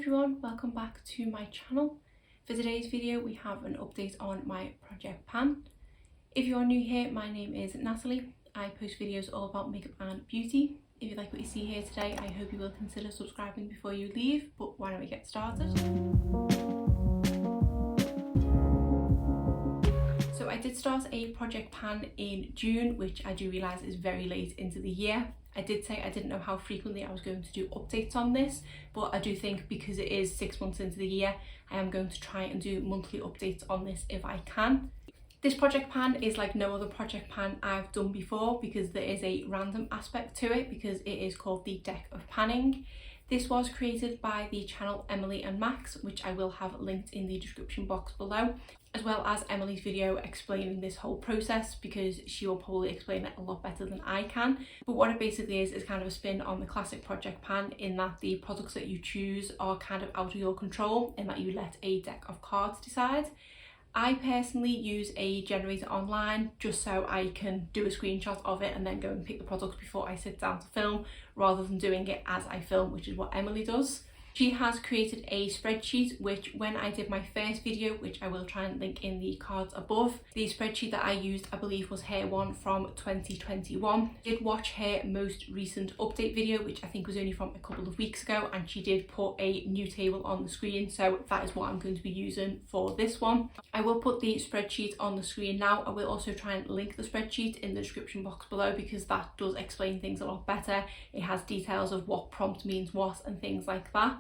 everyone, welcome back to my channel. For today's video we have an update on my project pan. If you are new here, my name is Natalie. I post videos all about makeup and beauty. If you like what you see here today, I hope you will consider subscribing before you leave, but why don't we get started? So I did start a project pan in June, which I do realise is very late into the year. I did say I didn't know how frequently I was going to do updates on this, but I do think because it is 6 months into the year, I am going to try and do monthly updates on this if I can. This project pan is like no other project pan I've done before because there is a random aspect to it because it is called the deck of panning. This was created by the channel Emilynmax, which I will have linked in the description box below, as well as Emily's video explaining this whole process because she will probably explain it a lot better than I can. But what it basically is kind of a spin on the classic project pan in that the products that you choose are kind of out of your control and that you let a deck of cards decide. I personally use a generator online just so I can do a screenshot of it and then go and pick the products before I sit down to film, rather than doing it as I film, which is what Emily does. She has created a spreadsheet which, when I did my first video, which I will try and link in the cards above, the spreadsheet that I used I believe was her one from 2021. I did watch her most recent update video, which I think was only from a couple of weeks ago, and she did put a new table on the screen, so that is what I'm going to be using for this one. I will put the spreadsheet on the screen now. I will also try and link the spreadsheet in the description box below because that does explain things a lot better. It has details of what prompt means what and things like that.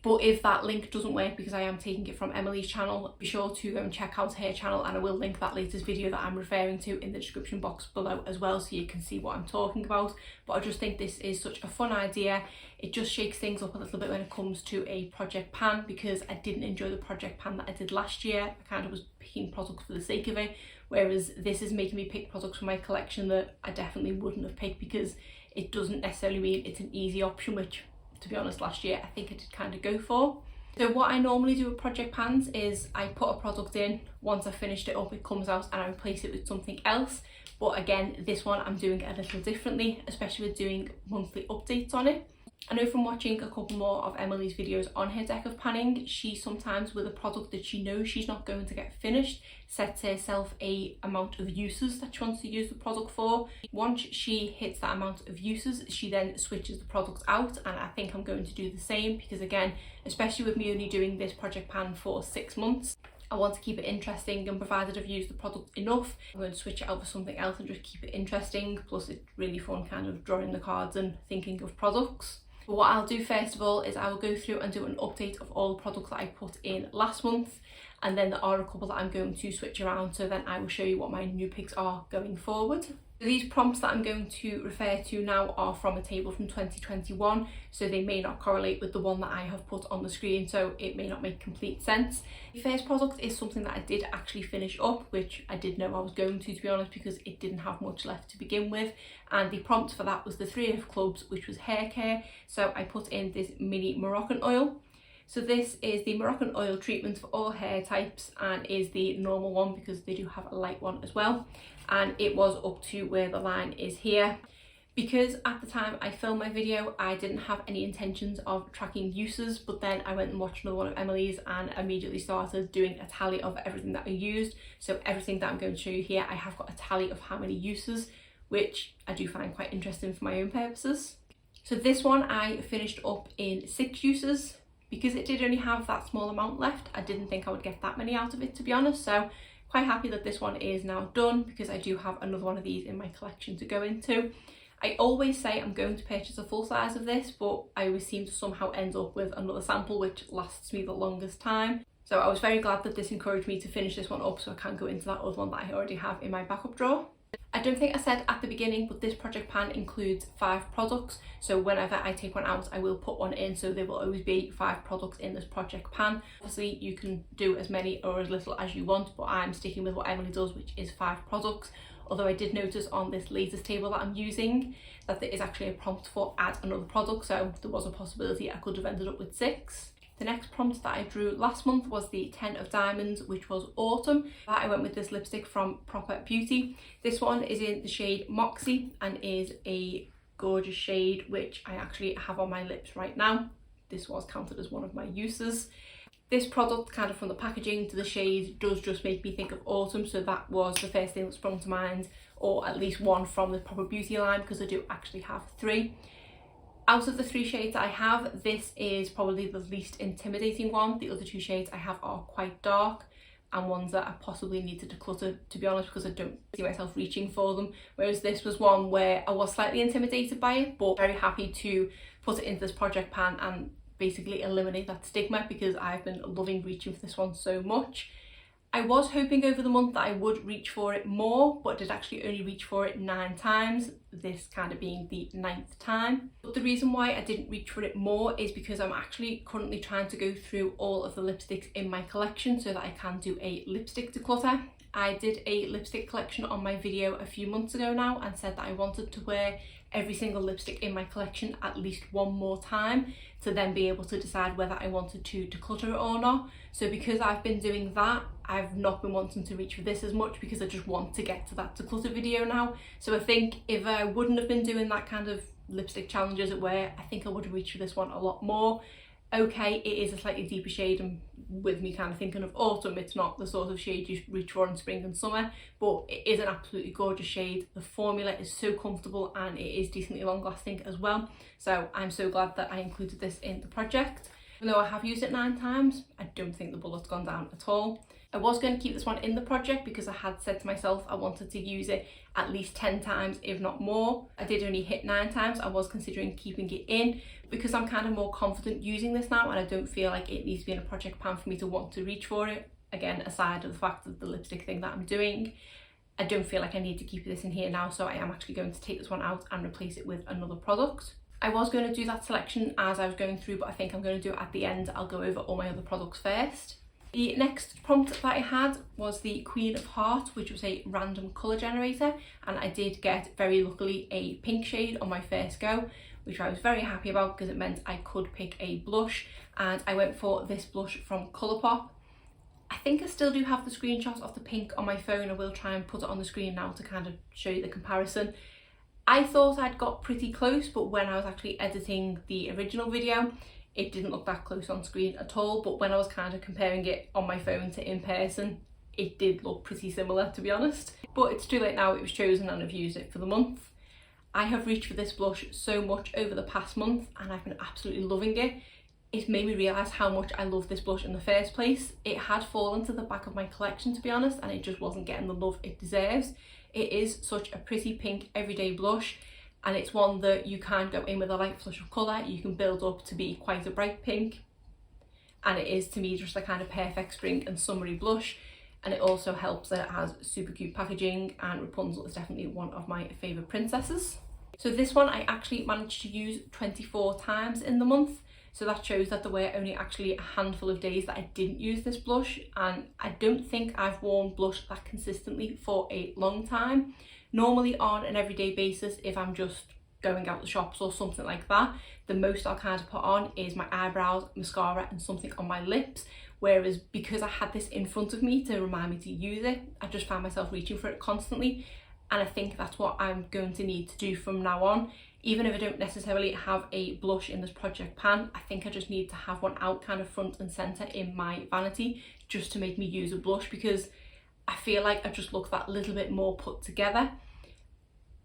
But if that link doesn't work because I am taking it from Emily's channel, be sure to go and check out her channel, and I will link that latest video that I'm referring to in the description box below as well, so you can see what I'm talking about. But I just think this is such a fun idea. It just shakes things up a little bit when it comes to a project pan, because I didn't enjoy the project pan that I did last year. I kind of was picking products for the sake of it, whereas this is making me pick products from my collection that I definitely wouldn't have picked because it doesn't necessarily mean it's an easy option, which, to be honest, last year I think I did kind of go for. So what I normally do with project pans is I put a product in, once I've finished it up it comes out and I replace it with something else. But again, this one I'm doing it a little differently, especially with doing monthly updates on it. I know from watching a couple more of Emily's videos on her deck of panning, she sometimes, with a product that she knows she's not going to get finished, sets herself a amount of uses that she wants to use the product for. Once she hits that amount of uses, she then switches the product out, and I think I'm going to do the same because, again, especially with me only doing this project pan for 6 months, I want to keep it interesting, and provided I've used the product enough, I'm going to switch it out for something else and just keep it interesting. Plus it's really fun kind of drawing the cards and thinking of products. But what I'll do first of all is I will go through and do an update of all the products that I put in last month, and then there are a couple that I'm going to switch around, so then I will show you what my new picks are going forward. These prompts that I'm going to refer to now are from a table from 2021, so they may not correlate with the one that I have put on the screen, so it may not make complete sense. The first product is something that I did actually finish up, which I did know I was going to be honest, because it didn't have much left to begin with, and the prompt for that was the 3 of clubs, which was hair care. So I put in this mini Moroccan oil. So this is the Moroccan Oil Treatment for all hair types and is the normal one because they do have a light one as well. And it was up to where the line is here. Because at the time I filmed my video, I didn't have any intentions of tracking uses, but then I went and watched another one of Emily's and immediately started doing a tally of everything that I used. So everything that I'm going to show you here, I have got a tally of how many uses, which I do find quite interesting for my own purposes. So this one I finished up in 6 uses. Because it did only have that small amount left, I didn't think I would get that many out of it, to be honest. So quite happy that this one is now done because I do have another one of these in my collection to go into. I always say I'm going to purchase a full size of this, but I always seem to somehow end up with another sample which lasts me the longest time. So I was very glad that this encouraged me to finish this one up so I can go into that other one that I already have in my backup drawer. I don't think I said at the beginning, but this project pan includes 5 products. So whenever I take one out, I will put one in. So there will always be 5 products in this project pan. Obviously, you can do as many or as little as you want, but I'm sticking with what Emily does, which is 5 products. Although I did notice on this latest table that I'm using that there is actually a prompt for add another product. So there was a possibility I could have ended up with 6. The next prompt that I drew last month was the 10 of diamonds, which was autumn. I went with this lipstick from Proper Beauty. This one is in the shade Moxie and is a gorgeous shade, which I actually have on my lips right now. this was counted as one of my uses. This product, kind of from the packaging to the shade, does just make me think of autumn, so that was the first thing that sprung to mind, or at least one from the Proper Beauty line, because I do actually have 3. Out of the 3 shades I have, this is probably the least intimidating one. The other 2 shades I have are quite dark and ones that I possibly need to declutter, to be honest, because I don't see myself reaching for them. Whereas this was one where I was slightly intimidated by it, but very happy to put it into this project pan and basically eliminate that stigma, because I've been loving reaching for this one so much. I was hoping over the month that I would reach for it more, but did actually only reach for it 9 times, this kind of being the 9th time. But the reason why I didn't reach for it more is because I'm actually currently trying to go through all of the lipsticks in my collection so that I can do a lipstick declutter. I did a lipstick collection on my video a few months ago now and said that I wanted to wear every single lipstick in my collection at least one more time to then be able to decide whether I wanted to declutter it or not. So because I've been doing that, I've not been wanting to reach for this as much because I just want to get to that declutter video now. So I think if I wouldn't have been doing that kind of lipstick challenge, as it were, I think I would have reached for this one a lot more. Okay, it is a slightly deeper shade, and with me kind of thinking of autumn, it's not the sort of shade you reach for in spring and summer, but it is an absolutely gorgeous shade. The formula is so comfortable and it is decently long lasting as well. So I'm so glad that I included this in the project. Even though I have used it 9 times, I don't think the bullet's gone down at all. I was going to keep this one in the project because I had said to myself I wanted to use it at least 10 times, if not more. I did only hit 9 times. I was considering keeping it in because I'm kind of more confident using this now, and I don't feel like it needs to be in a project pan for me to want to reach for it. Again, aside of the fact of the lipstick thing that I'm doing, I don't feel like I need to keep this in here now, so I am actually going to take this one out and replace it with another product. I was going to do that selection as I was going through, but I think I'm going to do it at the end. I'll go over all my other products first. The next prompt that I had was the Queen of Hearts, which was a random colour generator, and I did get, very luckily, a pink shade on my first go, which I was very happy about because it meant I could pick a blush, and I went for this blush from Colourpop. I think I still do have the screenshot of the pink on my phone. I will try and put it on the screen now to kind of show you the comparison. I thought I'd got pretty close, but when I was actually editing the original video, it didn't look that close on screen at all, but when I was kind of comparing it on my phone to in person, it did look pretty similar, to be honest. But it's too late now, it was chosen and I've used it for the month. I have reached for this blush so much over the past month and I've been absolutely loving it. It's made me realise how much I love this blush in the first place. It had fallen to the back of my collection, to be honest, and it just wasn't getting the love it deserves. It is such a pretty pink everyday blush, and it's one that you can go in with a light flush of colour. You can build up to be quite a bright pink, and it is, to me, just a kind of perfect spring and summery blush. And it also helps that it has super cute packaging, and Rapunzel is definitely one of my favourite princesses. So this one I actually managed to use 24 times in the month, so that shows that there were only actually a handful of days that I didn't use this blush, and I don't think I've worn blush that consistently for a long time. Normally on an everyday basis, if I'm just going out the shops or something like that, the most I'll kind of put on is my eyebrows, mascara and something on my lips. Whereas because I had this in front of me to remind me to use it, I just found myself reaching for it constantly. And I think that's what I'm going to need to do from now on. Even if I don't necessarily have a blush in this project pan, I think I just need to have one out kind of front and centre in my vanity just to make me use a blush, because I feel like I just look that little bit more put together.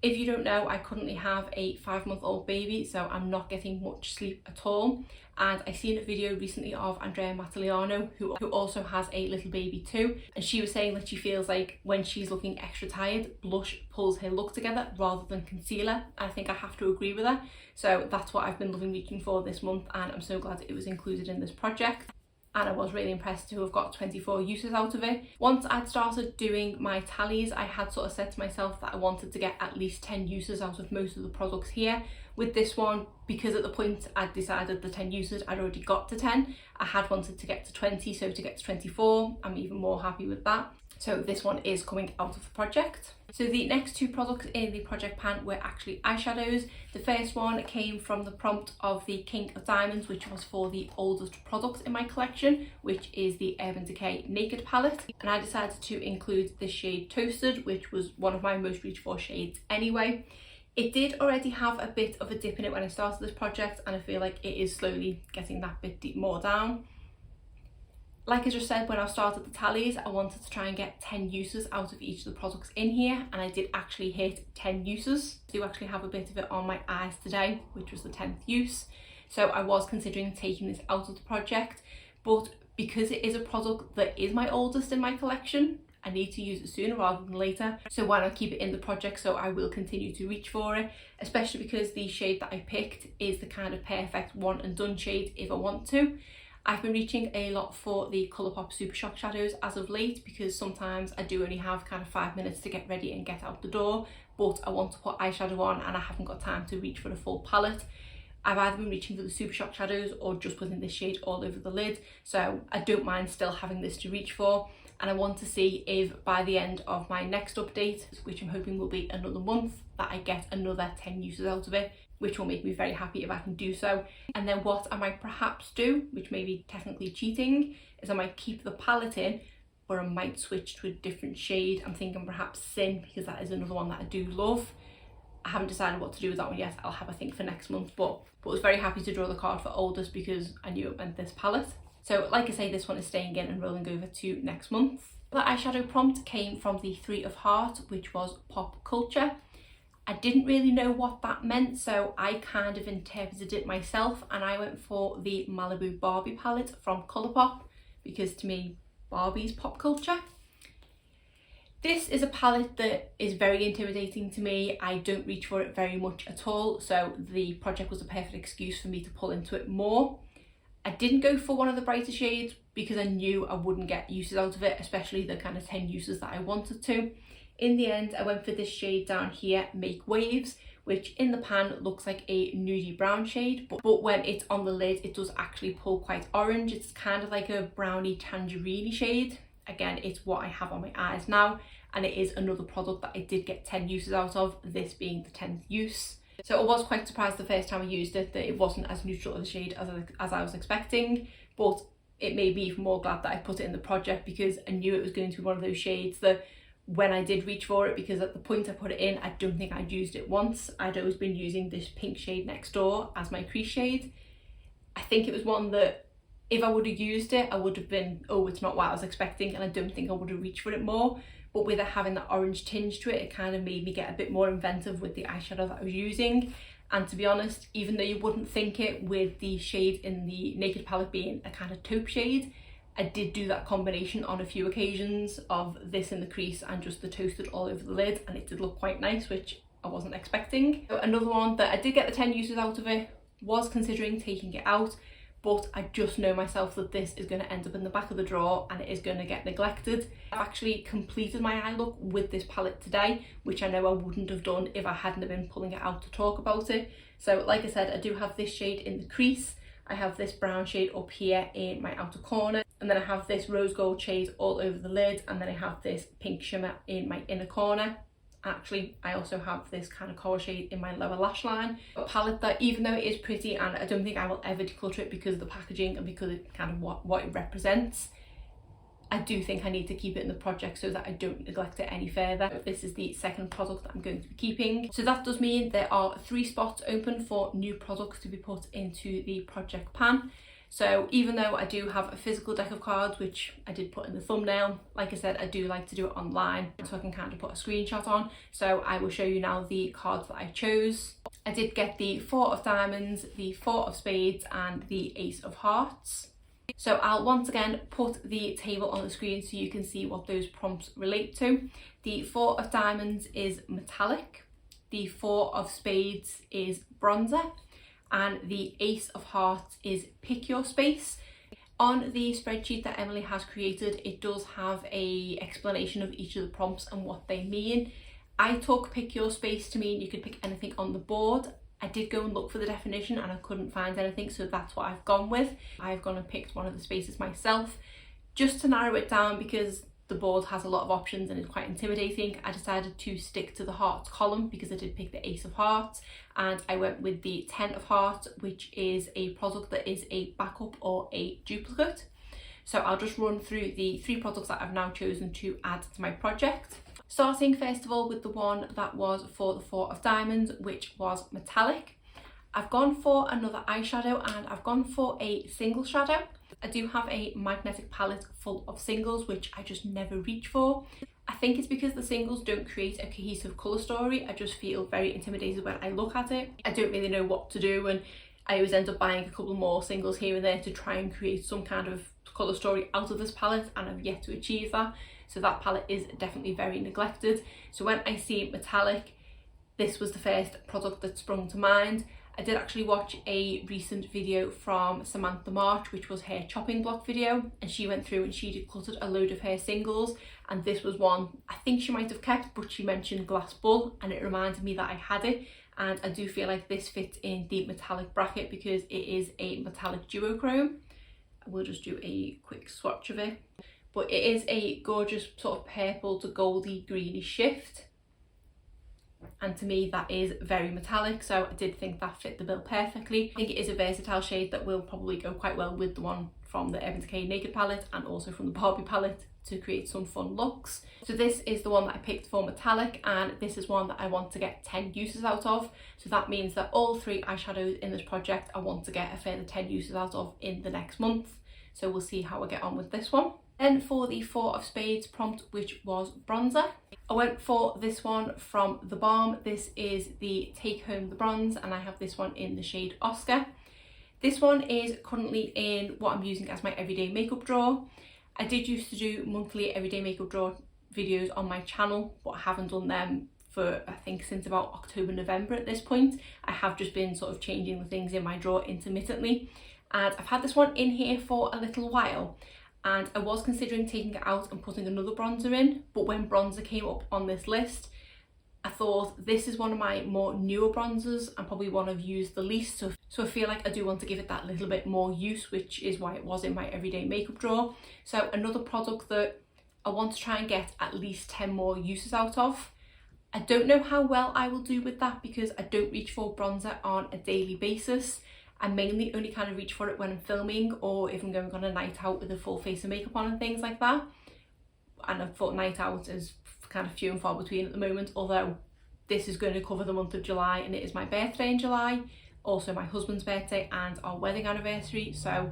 If you don't know, I currently have a 5-month-old baby, so I'm not getting much sleep at all. And I seen a video recently of Andrea Mataliano, who also has a little baby too, and she was saying that she feels like when she's looking extra tired, blush pulls her look together rather than concealer. And I think I have to agree with her. So that's what I've been loving reaching for this month, and I'm so glad it was included in this project. And I was really impressed to have got 24 uses out of it. Once I'd started doing my tallies, I had sort of said to myself that I wanted to get at least 10 uses out of most of the products here. With this one, because at the point I'd decided the 10 uses, I'd already got to 10. I had wanted to get to 20, so to get to 24, I'm even more happy with that. So this one is coming out of the project. So the next 2 products in the project pan were actually eyeshadows. The first one came from the prompt of the King of Diamonds, which was for the oldest product in my collection, which is the Urban Decay Naked palette. And I decided to include this shade Toasted, which was one of my most reached for shades anyway. It did already have a bit of a dip in it when I started this project, and I feel like it is slowly getting that bit more down. Like I just said, when I started the tallies, I wanted to try and get 10 uses out of each of the products in here, and I did actually hit 10 uses. I do actually have a bit of it on my eyes today, which was the 10th use. So I was considering taking this out of the project, but because it is a product that is my oldest in my collection, I need to use it sooner rather than later. So why not keep it in the project? So I will continue to reach for it, especially because the shade that I picked is the kind of perfect one and done shade if I want to. I've been reaching a lot for the Colourpop Super Shock shadows as of late, because sometimes I do only have kind of 5 minutes to get ready and get out the door, but I want to put eyeshadow on and I haven't got time to reach for the full palette. I've either been reaching for the Super Shock shadows or just putting this shade all over the lid, so I don't mind still having this to reach for. And I want to see if by the end of my next update, which I'm hoping will be another month, that I get another 10 uses out of it, which will make me very happy if I can do so. And then what I might perhaps do, which may be technically cheating, is I might keep the palette in, or I might switch to a different shade. I'm thinking perhaps Sin, because that is another one that I do love. I haven't decided what to do with that one yet. I'll have a think for next month, but I was very happy to draw the card for oldest because I knew it meant this palette. So like I say, this one is staying in and rolling over to next month. The eyeshadow prompt came from the 3 of Hearts, which was pop culture. I didn't really know what that meant, so I kind of interpreted it myself, and I went for the Malibu Barbie palette from Colourpop, because to me, Barbie's pop culture. This is a palette that is very intimidating to me. I don't reach for it very much at all, so the project was a perfect excuse for me to pull into it more. I didn't go for one of the brighter shades because I knew I wouldn't get uses out of it, especially the kind of 10 uses that I wanted to. In the end, I went for this shade down here, Make Waves, which in the pan looks like a nudie brown shade, but when it's on the lid, it does actually pull quite orange. It's kind of like a brownie tangerine shade. Again, it's what I have on my eyes now, and it is another product that I did get 10 uses out of, this being the 10th use. So I was quite surprised the first time I used it that it wasn't as neutral of a shade as I was expecting, but it made me even more glad that I put it in the project, because I knew it was going to be one of those shades that when I did reach for it, because at the point I put it in, I don't think I'd used it once. I'd always been using this pink shade Next Door as my crease shade. I think it was one that if I would have used it, I would have been, oh, it's not what I was expecting, and I don't think I would have reached for it more. But with it having that orange tinge to it, it kind of made me get a bit more inventive with the eyeshadow that I was using. And to be honest, even though you wouldn't think it with the shade in the Naked palette being a kind of taupe shade, I did do that combination on a few occasions of this in the crease and just the toasted all over the lid, and it did look quite nice, which I wasn't expecting. So another one that I did get the 10 uses out of it, was considering taking it out, but I just know myself that this is going to end up in the back of the drawer and it is going to get neglected. I've actually completed my eye look with this palette today, which I know I wouldn't have done if I hadn't been pulling it out to talk about it. So like I said, I do have this shade in the crease, I have this brown shade up here in my outer corner, and then I have this rose gold shade all over the lid, and then I have this pink shimmer in my inner corner. Actually, I also have this kind of coral shade in my lower lash line. A palette that, even though it is pretty, and I don't think I will ever declutter it because of the packaging and because of kind of what it represents, I do think I need to keep it in the project so that I don't neglect it any further. This is the second product that I'm going to be keeping. So that does mean there are 3 spots open for new products to be put into the project pan. So even though I do have a physical deck of cards, which I did put in the thumbnail, like I said, I do like to do it online so I can kind of put a screenshot on. So I will show you now the cards that I chose. I did get the 4 of Diamonds, the 4 of Spades, and the Ace of Hearts. So I'll once again put the table on the screen so you can see what those prompts relate to. The 4 of Diamonds is metallic, the 4 of Spades is bronzer, and the Ace of Hearts is pick your space. On the spreadsheet that Emily has created, it does have a explanation of each of the prompts and what they mean. I took pick your space to mean you could pick anything on the board. I did go and look for the definition and I couldn't find anything, so that's what I've gone with. I've gone and picked one of the spaces myself just to narrow it down, because the board has a lot of options and is quite intimidating. I decided to stick to the hearts column because I did pick the Ace of Hearts, and I went with the 10 of Hearts, which is a product that is a backup or a duplicate. So I'll just run through the 3 products that I've now chosen to add to my project. Starting first of all with the one that was for the Four of Diamonds, which was metallic. I've gone for another eyeshadow and I've gone for a single shadow. I do have a magnetic palette full of singles, which I just never reach for. I think it's because the singles don't create a cohesive colour story. I just feel very intimidated when I look at it. I don't really know what to do, and I always end up buying a couple more singles here and there to try and create some kind of colour story out of this palette, and I've yet to achieve that. So that palette is definitely very neglected. So when I see metallic, this was the first product that sprung to mind. I did actually watch a recent video from Samantha March, which was her chopping block video, and she went through and she decluttered a load of her singles, and this was one I think she might have kept, but she mentioned Glass Bull and it reminded me that I had it, and I do feel like this fits in the metallic bracket because it is a metallic duochrome. We'll just do a quick swatch of it, but it is a gorgeous sort of purple to goldy greeny shift. And to me that is very metallic, so I did think that fit the bill perfectly. I think it is a versatile shade that will probably go quite well with the one from the Urban Decay Naked palette and also from the Barbie palette to create some fun looks. So this is the one that I picked for metallic, and this is one that I want to get 10 uses out of. So that means that all 3 eyeshadows in this project I want to get a further 10 uses out of in the next month. So we'll see how I get on with this one. Then for the Four of Spades prompt, which was bronzer, I went for this one from The Balm. This is the Take Home the Bronze, and I have this one in the shade Oscar. This one is currently in what I'm using as my everyday makeup drawer. I did used to do monthly everyday makeup drawer videos on my channel, but I haven't done them for I think since about October, November at this point. I have just been sort of changing the things in my drawer intermittently, and I've had this one in here for a little while. And I was considering taking it out and putting another bronzer in, but when bronzer came up on this list, I thought this is one of my more newer bronzers and probably one I've used the least, so I feel like I do want to give it that little bit more use, which is why it was in my everyday makeup drawer. So another product that I want to try and get at least 10 more uses out of. I don't know how well I will do with that because I don't reach for bronzer on a daily basis. I mainly only kind of reach for it when I'm filming or if I'm going on a night out with a full face of makeup on and things like that. And I thought night out is kind of few and far between at the moment, although this is going to cover the month of July and it is my birthday in July, also my husband's birthday and our wedding anniversary, so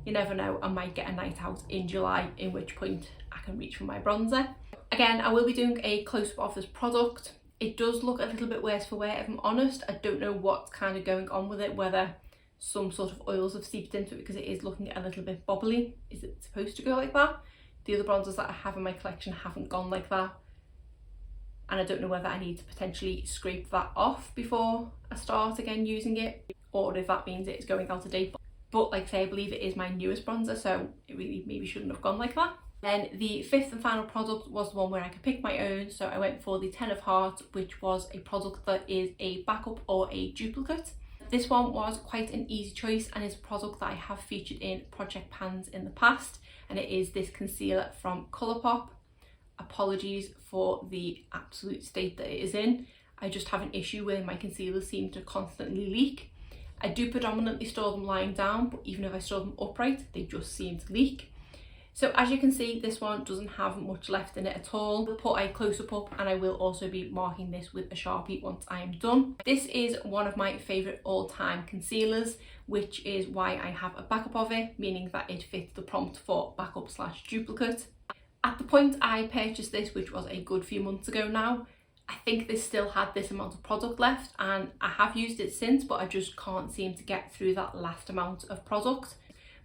you never know, I might get a night out in July, in which point I can reach for my bronzer. Again, I will be doing a close-up of this product. It does look a little bit worse for wear if I'm honest. I don't know what's kind of going on with it, whether some sort of oils have seeped into it because it is looking a little bit bobbly. Is it supposed to go like that? The other bronzers that I have in my collection haven't gone like that, and I don't know whether I need to potentially scrape that off before I start again using it, or if that means it's going out of date. But like I say, I believe it is my newest bronzer, so it really maybe shouldn't have gone like that. Then the fifth and final product was the one where I could pick my own, so I went for the Ten of Hearts, which was a product that is a backup or a duplicate. This one was quite an easy choice and is a product that I have featured in project pans in the past, and it is this concealer from Colourpop. Apologies for the absolute state that it is in. I just have an issue where my concealers seem to constantly leak. I do predominantly store them lying down, but even if I store them upright, they just seem to leak. So as you can see, this one doesn't have much left in it at all. I'll put a close-up up and I will also be marking this with a Sharpie once I am done. This is one of my favourite all-time concealers, which is why I have a backup of it, meaning that it fits the prompt for backup / duplicate. At the point I purchased this, which was a good few months ago now, I think this still had this amount of product left, and I have used it since, but I just can't seem to get through that last amount of product.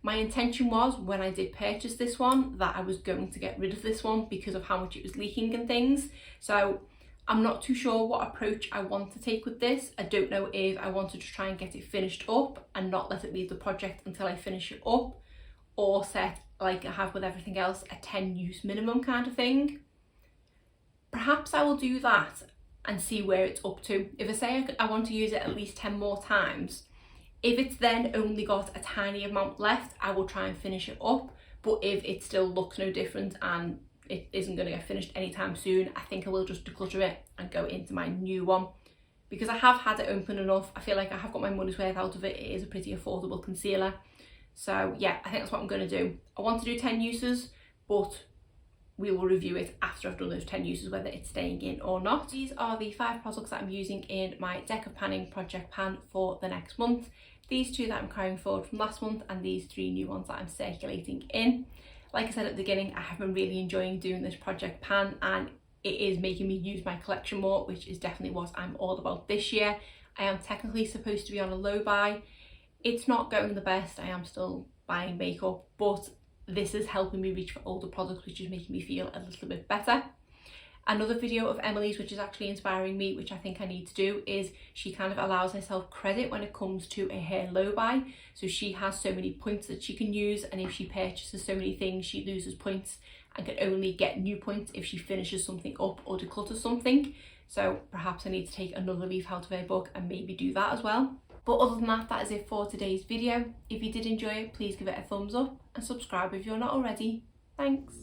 My intention was, when I did purchase this one, that I was going to get rid of this one because of how much it was leaking and things. So I'm not too sure what approach I want to take with this. I don't know if I wanted to try and get it finished up and not let it leave the project until I finish it up, or set, like I have with everything else, a 10 use minimum kind of thing. Perhaps I will do that and see where it's up to. If I say I want to use it at least 10 more times, if it's then only got a tiny amount left, I will try and finish it up. But if it still looks no different and it isn't going to get finished anytime soon, I think I will just declutter it and go into my new one. Because I have had it open enough, I feel like I have got my money's worth out of it. It is a pretty affordable concealer. So yeah, I think that's what I'm going to do. I want to do 10 uses, but we will review it after I've done those 10 uses, whether it's staying in or not. These are the 5 products that I'm using in my Deck of Panning project pan for the next month. These 2 that I'm carrying forward from last month, and these 3 new ones that I'm circulating in. Like I said at the beginning, I have been really enjoying doing this project pan, and it is making me use my collection more, which is definitely what I'm all about this year. I am technically supposed to be on a low buy. It's not going the best, I am still buying makeup, but this is helping me reach for older products, which is making me feel a little bit better. Another video of Emily's, which is actually inspiring me, which I think I need to do, is she kind of allows herself credit when it comes to a hair low buy. So she has so many points that she can use, and if she purchases so many things, she loses points and can only get new points if she finishes something up or declutters something. So perhaps I need to take another leaf out of her book and maybe do that as well. But other than that, that is it for today's video. If you did enjoy it, please give it a thumbs up and subscribe if you're not already. Thanks.